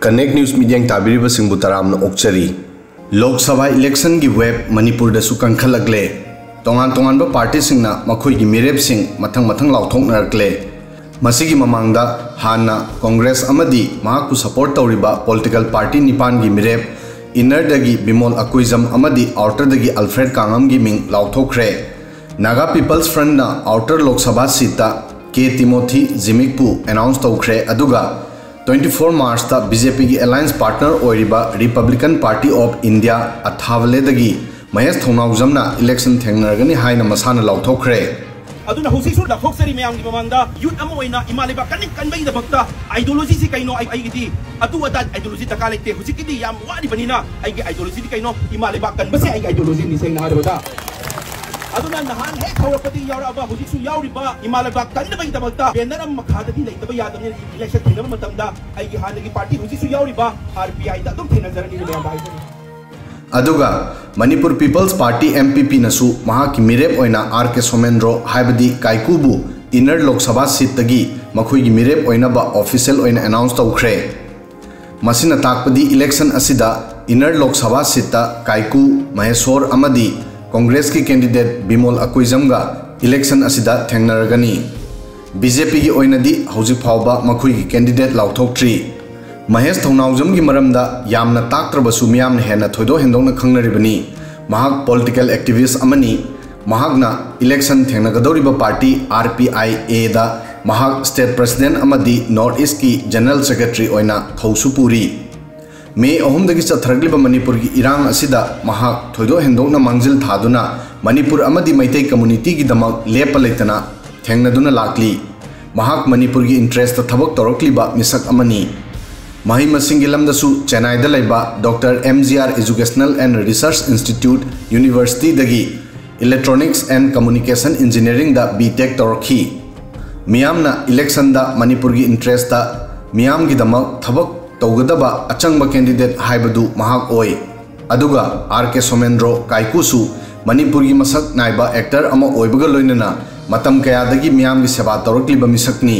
connect news media ताबीरिबा सिंबु तरामना ओक्चरी Lok Sabha election की web Manipur दसु कंखलगले तोंगान तोंगानबा party सिंगना मखोइगी मिरेप सिंग मथंग मथंग लाउथोकनरकले मसिगी ममांगदा हाना Congress अमदी महाकु support तौरिबा political party निपान की मिरेप इनर दगी बिमोल अकुइजम अमदी आउटर दगी अल्फ्रेड कांगम की मिंग लाउथोखरे नागा पीपल्स फ्रंट ना आउटर लोकसभा सीट के तिमोथी जिमिकपु अनाउंस तौखरे अदुगा 24 मार्च ता बीजेपी की अलायंस पार्टनर ओरिबा रिपब्लिकन पार्टी ऑफ इंडिया अथावलेदगी महेश थौनाउजमना इलेक्शन थेंगनरगनी हाइना मसाना लाउथोखरे अदुना हुसिसु लाथोक्सरी मयाम की ममांगदा यूथ अमा ओइना इमालेबा कनबई दबक्ता आइडियोलॉजी से कइनो आइगिदी अदु अदा आइडियोलॉजी दका लेते हुसिकिदी याम वारी बनिना आइगे आइडियोलॉजी कइनो इमालेबा कनबसे आइगे आइडियोलॉजी निसेंग नारबदा अदुना नहान हे खौरपति यावराबा हुसिसु यावरिबा इमालेबा कनबई दबक्ता बेनरम मखादगी लेतबा यादने इलेक्शन थेंगब मतमदा आइगे हानगी पार्टी हुसिसु यावरिबा आरपीआई दा दुम थेनजरनी मयाम बाइजनी अदुगा Manipur peoples party MPP नसु महाकी मिरेप ओइना R K Somendro हाइबदी काइकुबु inner Lok Sabha seat तगी मखोइगी मिरेप ओइनाबा official ओइना announce तौखरे मसिना ताकपदी election असिदा inner Lok Sabha seat काइकु Maheshwar अमदी Congress की कैंडिडेट बिमोल अकुइजमगा इलेक्शन असिदा थेंगनरगनी बीजेपी की ओइनादी हौजिक फावबा मखोइगी कैंडिडेट लाउथोक्ट्री महेश थौनाउजम की मरमदा यामना ताक्त्रबसु मियामना हेना थोइदो हेंदोंना खंगनरिबनी महाक पॉलिटिकल एक्टिविस्ट अमनी महाकना इलेक्शन थेंगनगदौरिबा पार्टी आरपीआई दा महाक स्टेट प्रेसिडेंट अमदी नॉर्थ ईस्ट की जनरल सेक्रेटरी ओइना थौसुपुरी मे अहुमदगी चथरगलिबा मणिपुर की इरांग असिदा महाक थोइदो हेंदोंना मांगजिल थादुना मणिपुर अमदी मैतै कम्युनिटी की दमक लेप लेतना थेंगनदुना लाकली महाक मणिपुर की इंटरेस्ट थबक तौरक्लिबा मिसक अमनी मही मसिंग लमदसु चेन्नई लेबा doctor MGR educational and research institute university दगी इलेक्ट्रॉनिक्स एंड कम्युनिकेशन इंजीनियरिंग दा बीटेक तौरखी मियामना इलेक्शन दा मणिपुर की इंटरेस्ट दा मियाम की दमक थबक तौगदबा अचंग कैंडिडेट हाइबदु महाक ओय अदुगा आरके सोमेंद्रो काइकुसु मणिपुर की मसक नाइबा एक्टर अमा ओइबगा लोइनना मतम कयादगी मियाम की सेवा तौरक्लिबा मिसकनी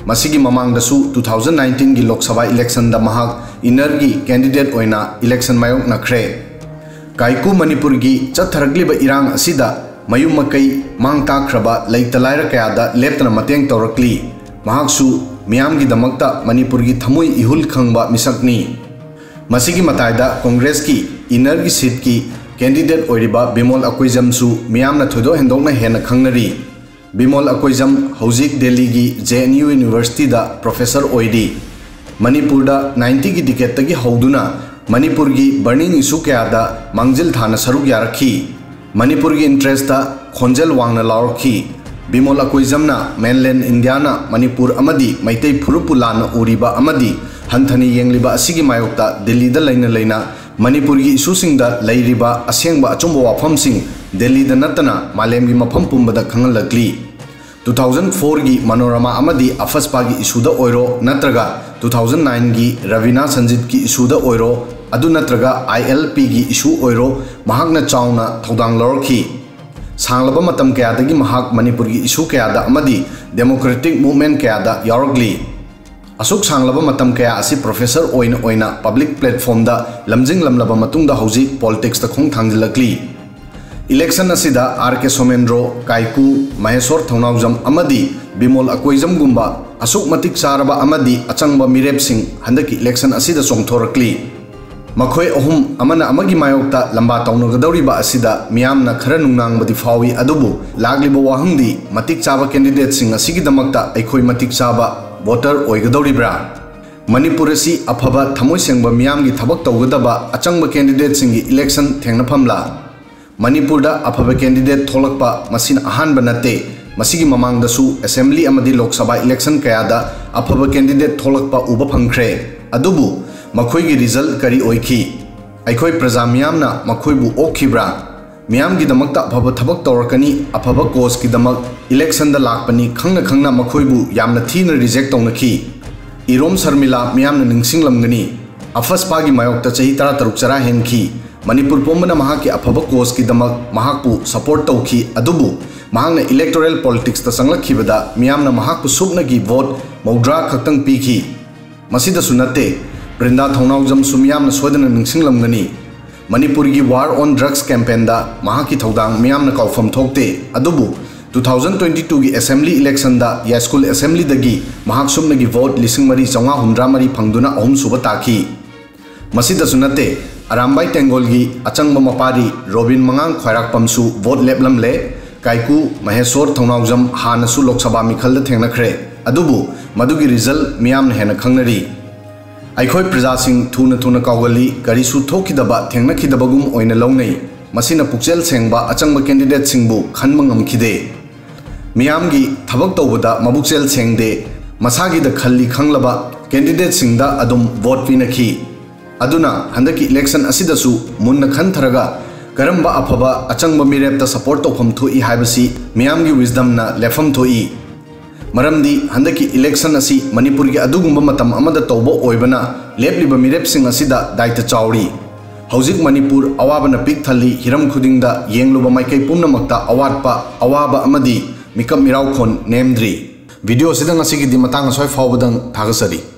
मसिगी ममांगदसु 2019 की लोकसभा इलेक्शन दा महाक इनर की कैंडिडेट ओइना इलेक्शन मायोक नखरे काइकु मणिपुर की चथरगलिबा इरांग असिदा मयुम मकई मांग ताख्रबा लैतलाइर कयादा लेप्तना मतेंग तौरक्ली महाकसु मियाम की दमकता मणिपुर की थमुई इहुल खंगबा मिसकनी मसिगी मतायदा कांग्रेस की इनर की सीट की कैंडिडेट ओइरिबा बिमोल अकुइजमसु मियामना थोइदो हेंदोंना हेना खंगनरी बिमोल अकुइजम हौजिक दिल्ली की JNU यूनिवर्सिटी दा प्रोफेसर ओइडी मणिपुर दा 90 की डिकेट तगी हौदुना मणिपुर की बर्निंग इशू कयादा मांगजिल थाना सरुक यारखी मणिपुर की इंटरेस्ट दा खोंजल वांगना लारखी बिमोल अकुइजमना मेनलैंड इंडियाना मणिपुर अमदी मैतै फुरुपु लाना उरिबा अमदी हंथनी येंगलिबा असिगी मायोक्ता दिल्ली दा लैना मणिपुर की इशूसिंगदा लैरिबा असेंगबा अचुंबा वाफमसिंग दिल्ली दा नतना मालेम की मफम पुंबदा खंगलकली 2004 की मनोरमा अमदी अफस्पा की इशूदा ओइरो नत्रगा 2009 की रवीना संजीत की इशूदा ओइरो अदु नत्रगा ILP की इशू ओइरो महाकना चाउना थौदांग लौरखी सांगलबा मतम कयादगी महाक मणिपुर की इशू कयादा अमदी डेमोक्रेटिक मूवमेंट कयादा यारगली असुक सांगलबा मतम कया असि प्रोफेसर ओइना पब्लिक प्लेटफॉर्म दा लमजिंग लमलबा मतुंगदा हौजी पॉलिटिक्स दा खोंग थांगलकली इलेक्शन असिदा आरके सोमेंद्रो काइकु महेश्वर थौनाउजम अमदी बिमोल अकुइजम गुंबा असुक मतिक चारबा अमदी अचंगबा मिरेप सिंग हंदकी इलेक्शन असिदा चोंगथोरकली मखोय अहुम अमना अमगी मायोक्ता लंबा तौनगदौरिबा असिदा मियामना खरा नुंगनांगबदी फावी अदुबु लागलिबा वाहंगदी मतिक चाबा कैंडिडेट सिंग असिगी दमक्ता अखोय मतिक चाबा वोटर ओइगदौरिब्रा मणिपुर असि अफबा थमोय सेंगबा मियामगी थबक तौगदबा अचंगबा कैंडिडेट सिंगी इलेक्शन थेंगनफमला मणिपुर दा अफबा कैंडिडेट थोलकपा मसिन अहानबा नते मसिगी ममांगदसु असेंबली अमदी लोकसभा इलेक्शन कयादा अफबा कैंडिडेट थोलकपा उबा फंगख्रे अदुबु मखोई रिजल्ट करी ओइखी अखोई प्रजा मियामना मखोईबु ओखिब्रा मियाम की दमकता अफब थबक तौरकनी अफब कोस की दमक इलेक्शन दा लाकपनी खंगना खंगना मखोईबु यामना थीना रिजेक्ट तौनखी इरोम शर्मिला मियामना निंगसिंगलमगनी अफस्पा की मायोक्ता चही 13 चरा हेनखी मणिपुर पोंबना महाकी अफब कोस की दमक महाकपु सपोर्ट तौखी अदुबु महाकना इलेक्टोरल पॉलिटिक्स ता संगलखिबदा मियामना महाकपु सुबनगी vote 90 खक्तंग पीखी मसिदसु नते Brinda Thongnawjam Sumyamna soidana ningsinglamgani Manipur gi war on drugs campaign da mahaki thodang miyamna kaufam thokte adubu 2022 gi assembly election da ya school assembly dagi mahak sumna gi vote lising mari chawnga humdra mari phangduna ahum suba taki masida sunate Arambai Tengol gi achangba mapari Robin Mangang Khairak Pamsu vote leblam le Kaiku Mahesor Thongnawjam hanasu Lok Sabha mikhal da thengnakhre adubu madugi result miyamna hena khangnari Aikhoi Praja Singh thuna Kaugali Karisu Thokidaba Thengnakidabagum oina longnei Masina Pukchel Sengba achangba candidate singbu khanma ngamkhide Miyamgi thabak tawbada mabukchel sengde masagi da khalli khanglaba candidate singda adum vote pinakhi aduna handaki election asidasu munna khantharaga karamba afaba achangba mirepta support tofam thoi haibasi miyamgi wisdom na lefam thoi Maramdi handaki election asi Manipur gi adugumba matam amada tawbo oibana lepliba mirep sing asida daita chawri Hauzik Manipur awabana pik thali hiram khudingda yengluba maikai pumna makta awatpa awaba amadi mikam mirau khon nemdri video sidang asigi di matang asoi fawbadang thagasari